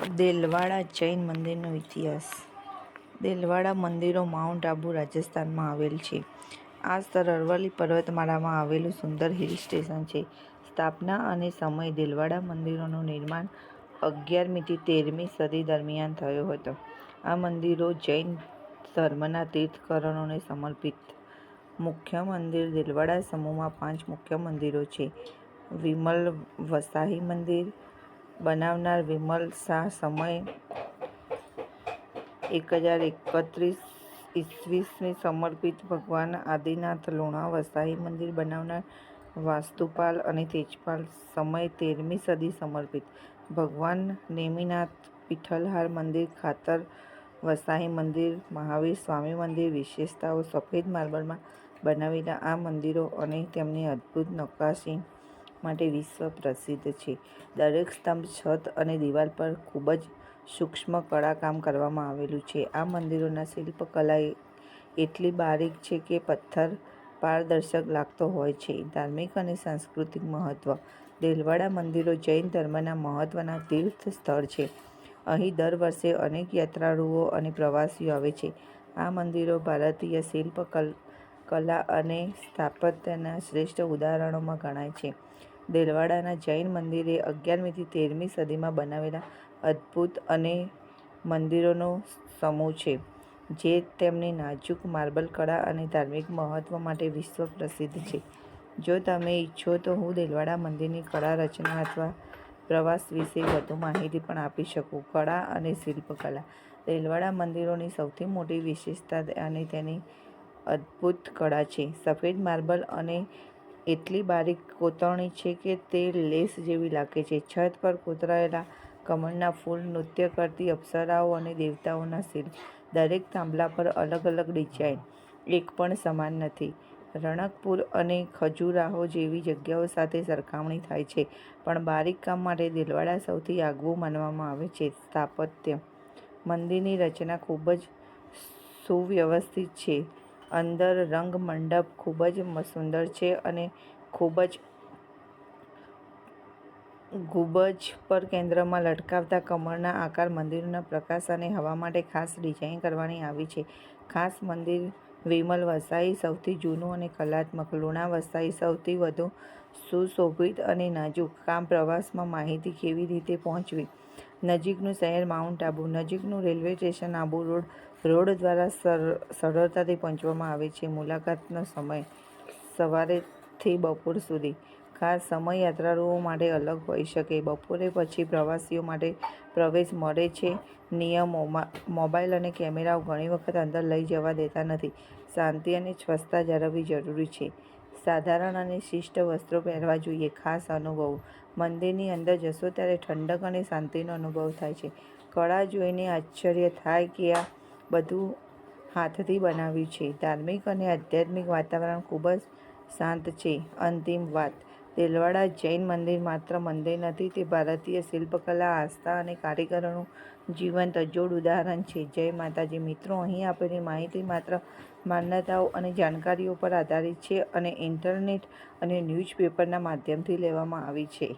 દેલવાડા જૈન મંદિરનો ઇતિહાસ. દેલવાડા મંદિરો માઉન્ટ આબુ, રાજસ્થાનમાં આવેલ છે. આ સ્થળ અરવલ્લી પર્વતમાળામાં આવેલું સુંદર હિલ સ્ટેશન છે. સ્થાપના અને સમય. દેલવાડા મંદિરોનું નિર્માણ 11મી થી 13મી સદી દરમિયાન થયો હતો. આ મંદિરો જૈન ધર્મના તીર્થંકરોને સમર્પિત. મુખ્ય મંદિર. દેલવાડા સમૂહમાં 5 મુખ્ય મંદિરો છે. વિમલ વસાહી મંદિર બનાવનાર વિમલ શાહ. સમય 1031 ઈસવીસને સમર્પિત. ભગવાન આદિનાથ. લુણા વસાહી મંદિર બનાવનાર વાસ્તુપાલ અને તેજપાલ. સમય 13મી સદી સમર્પિત. ભગવાન નેમિનાથ. પીઠલહાર મંદિર. ખાતર વસાહી મંદિર. મહાવીર સ્વામી મંદિર. વિશેષતાઓ. સફેદ માર્બલમાં બનાવેલા આ મંદિરો અને તેમની અદ્ભુત નક્કાશી માટે વિશ્વ પ્રસિદ્ધ છે. દરેક સ્તંભ, છત અને દિવાલ પર ખૂબ જ સૂક્ષ્મ કળાકામ કરવામાં આવેલું છે. આ મંદિરોના શિલ્પકલા એટલી બારીક છે કે પથ્થર પારદર્શક લાગતો હોય છે. ધાર્મિક અને સાંસ્કૃતિક મહત્વ. દેલવાડા મંદિરો જૈન ધર્મના મહત્વના તીર્થ સ્થળ છે. અહીં દર વર્ષે અનેક યાત્રાળુઓ અને પ્રવાસીઓ આવે છે. આ મંદિરો ભારતીય શિલ્પકલા અને સ્થાપત્યના શ્રેષ્ઠ ઉદાહરણોમાં ગણાય છે. દેલવાડાના જૈન મંદિરો 11મી થી 13મી સદીમાં બનાવેલા અદ્ભુત અને મંદિરોનો સમૂહ છે, જે તેમની નાજુક માર્બલ કળા અને ધાર્મિક મહત્વ માટે વિશ્વ પ્રસિદ્ધ છે. જો તમે ઈચ્છો તો હું દેલવાડા મંદિરની કળા, રચના અથવા પ્રવાસ વિશે વધુ માહિતી પણ આપી શકું. કળા અને શિલ્પકલા. દેલવાડા મંદિરોની સૌથી મોટી વિશેષતા અને તેની અદ્ભુત કળા છે. સફેદ માર્બલ અને એટલી બારીક કોતરણી છે કે તે લેસ જેવી લાગે છે. છત પર કોતરાયેલા કમળના ફૂલ, નૃત્ય કરતી અપ્સરાઓ અને દેવતાઓના શિલ્પ. દરેક થાંભલા પર અલગ અલગ ડિઝાઇન, એક પણ સમાન નથી. રણકપુર અને ખજુરાહો જેવી જગ્યાઓ સાથે સરખામણી થાય છે, પણ બારીક કામ માટે દેલવાડા સૌથી આગવું માનવામાં આવે છે. સ્થાપત્ય. મંદિરની રચના ખૂબ જ સુવ્યવસ્થિત છે. અંદર રંગ મંડપ ખૂબ જ સુંદર છે અને ગુંબજ પર કેન્દ્રમાં લટકતા કમળના આકાર. મંદિરના પ્રકાશ અને હવા માટે ખાસ ડિઝાઇન કરવામાં આવી છે. ખાસ મંદિર. વિમલ વસાહી સૌથી જૂનું અને કલાત્મક. લુણા વસાહી સૌથી વધુ સુશોભિત અને નાજુક કામ. પ્રવાસમાં માહિતી. કેવી રીતે પહોંચવી? નજીકનું શહેર. માઉન્ટ આબુ. નજીકનું રેલવે સ્ટેશન. આબુ રોડ દ્વારા સરળતાથી પહોંચવામાં આવે છે. મુલાકાતનો સમય. સવારથી બપોર સુધી. ખાસ સમય યાત્રાળુઓ માટે અલગ હોઈ શકે. બપોર પછી પ્રવાસીઓ માટે પ્રવેશ મળે છે. નિયમો. મોબાઈલ અને કેમેરાઓ ઘણી વખત અંદર લઈ જવા દેતા નથી. શાંતિ અને સ્વચ્છતા જાળવવી જરૂરી છે. સાધારણ અને શિસ્ત વસ્ત્રો પહેરવા જોઈએ. ખાસ અનુભવો. મંદિરની અંદર જશો ત્યારે ઠંડક અને શાંતિનો અનુભવ થાય છે. કળા જોઈને આશ્ચર્ય થાય કે આ બધું હાથથી બનાવ્યું છે. ધાર્મિક અને આધ્યાત્મિક વાતાવરણ ખૂબ જ શાંત છે. અંતિમ વાત. દેલવાડા જૈન મંદિર માત્ર મંદિર નથી, તે ભારતીય શિલ્પકલા, આસ્થા અને કારીગરોનું જીવંત અજોડ ઉદાહરણ છે. જય માતાજી. મિત્રો, અહીં આપેલી માહિતી માત્ર માન્યતાઓ અને જાણકારીઓ પર આધારિત છે અને ઇન્ટરનેટ અને ન્યૂઝપેપરના માધ્યમથી લેવામાં આવી છે.